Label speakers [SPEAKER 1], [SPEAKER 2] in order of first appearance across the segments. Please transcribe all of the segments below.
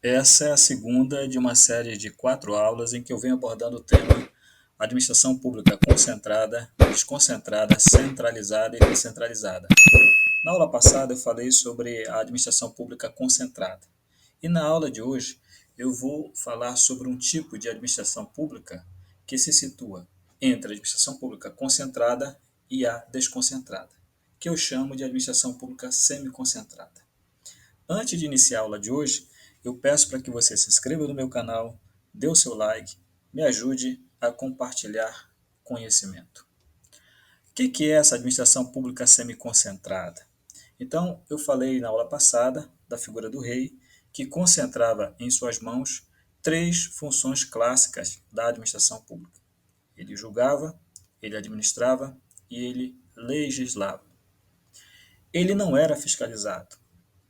[SPEAKER 1] Essa é a segunda de uma série de 4 aulas em que eu venho abordando o tema administração pública concentrada, desconcentrada, centralizada e descentralizada. Na aula passada eu falei sobre a administração pública concentrada. E na aula de hoje eu vou falar sobre um tipo de administração pública que se situa entre a administração pública concentrada e a desconcentrada, que eu chamo de administração pública semi-concentrada. Antes de iniciar a aula de hoje, eu peço para que você se inscreva no meu canal, dê o seu like, me ajude a compartilhar conhecimento. O que é essa administração pública semi-concentrada? Então, eu falei na aula passada da figura do rei, que concentrava em suas mãos três funções clássicas da administração pública. Ele julgava, ele administrava e ele legislava. Ele não era fiscalizado.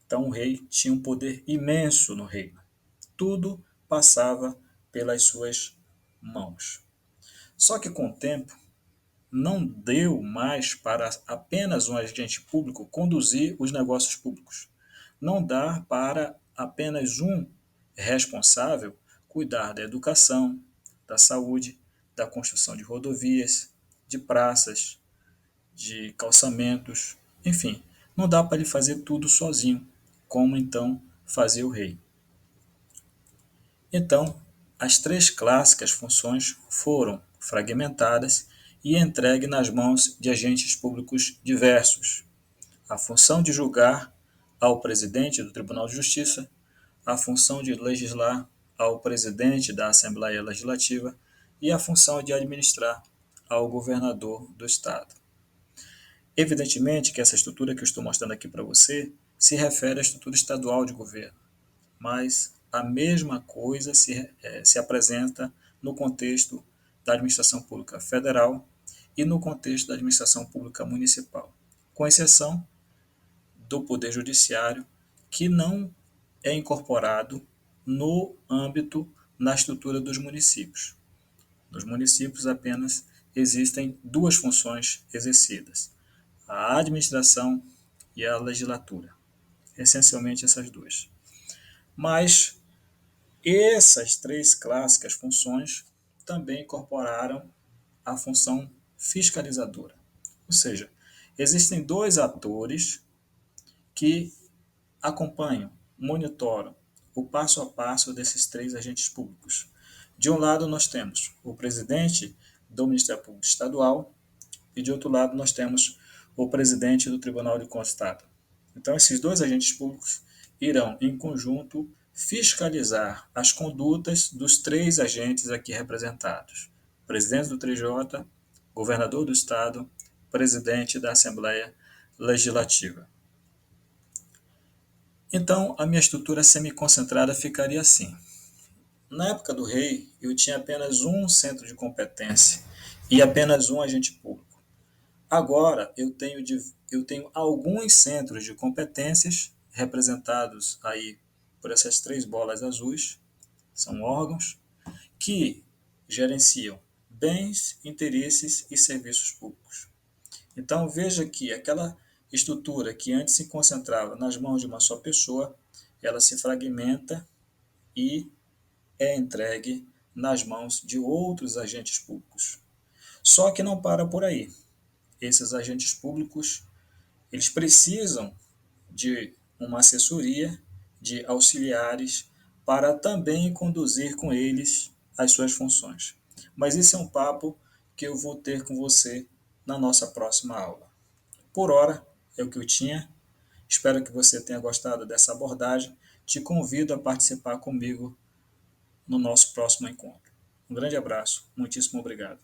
[SPEAKER 1] Então o rei tinha um poder imenso no reino. Tudo passava pelas suas mãos. Só que com o tempo, não deu mais para apenas um agente público conduzir os negócios públicos. Não dá para apenas um responsável cuidar da educação, da saúde, da construção de rodovias, de praças, de calçamentos, enfim, não dá para ele fazer tudo sozinho, como então fazia o rei. Então, as três clássicas funções foram fragmentadas e entregues nas mãos de agentes públicos diversos. A função de julgar ao presidente do Tribunal de Justiça, a função de legislar ao presidente da Assembleia Legislativa e a função de administrar ao governador do Estado. Evidentemente que essa estrutura que eu estou mostrando aqui para você se refere à estrutura estadual de governo, mas a mesma coisa se apresenta no contexto da administração pública federal e no contexto da administração pública municipal, com exceção do Poder Judiciário, que não é incorporado no âmbito, na estrutura dos municípios. Nos municípios apenas existem duas funções exercidas: a administração e a legislatura. Essencialmente essas duas. Mas essas três clássicas funções também incorporaram a função fiscalizadora. Ou seja, existem dois atores que acompanham, monitoram o passo a passo desses três agentes públicos. De um lado, nós temos o presidente do Ministério Público Estadual e, de outro lado, nós temos o presidente do Tribunal de Contas do Estado. Então, esses dois agentes públicos irão, em conjunto, fiscalizar as condutas dos três agentes aqui representados: presidente do TJ, governador do Estado, presidente da Assembleia Legislativa. Então, a minha estrutura semi-concentrada ficaria assim. Na época do rei, eu tinha apenas um centro de competência e apenas um agente público. Agora, eu tenho alguns centros de competências representados aí por essas três bolas azuis, são órgãos que gerenciam bens, interesses e serviços públicos. Então, veja que aquela estrutura que antes se concentrava nas mãos de uma só pessoa, ela se fragmenta e é entregue nas mãos de outros agentes públicos. Só que não para por aí. Esses agentes públicos, eles precisam de uma assessoria, de auxiliares, para também conduzir com eles as suas funções. Mas esse é um papo que eu vou ter com você na nossa próxima aula. Por hora, é o que eu tinha. Espero que você tenha gostado dessa abordagem. Te convido a participar comigo no nosso próximo encontro. Um grande abraço, muitíssimo obrigado.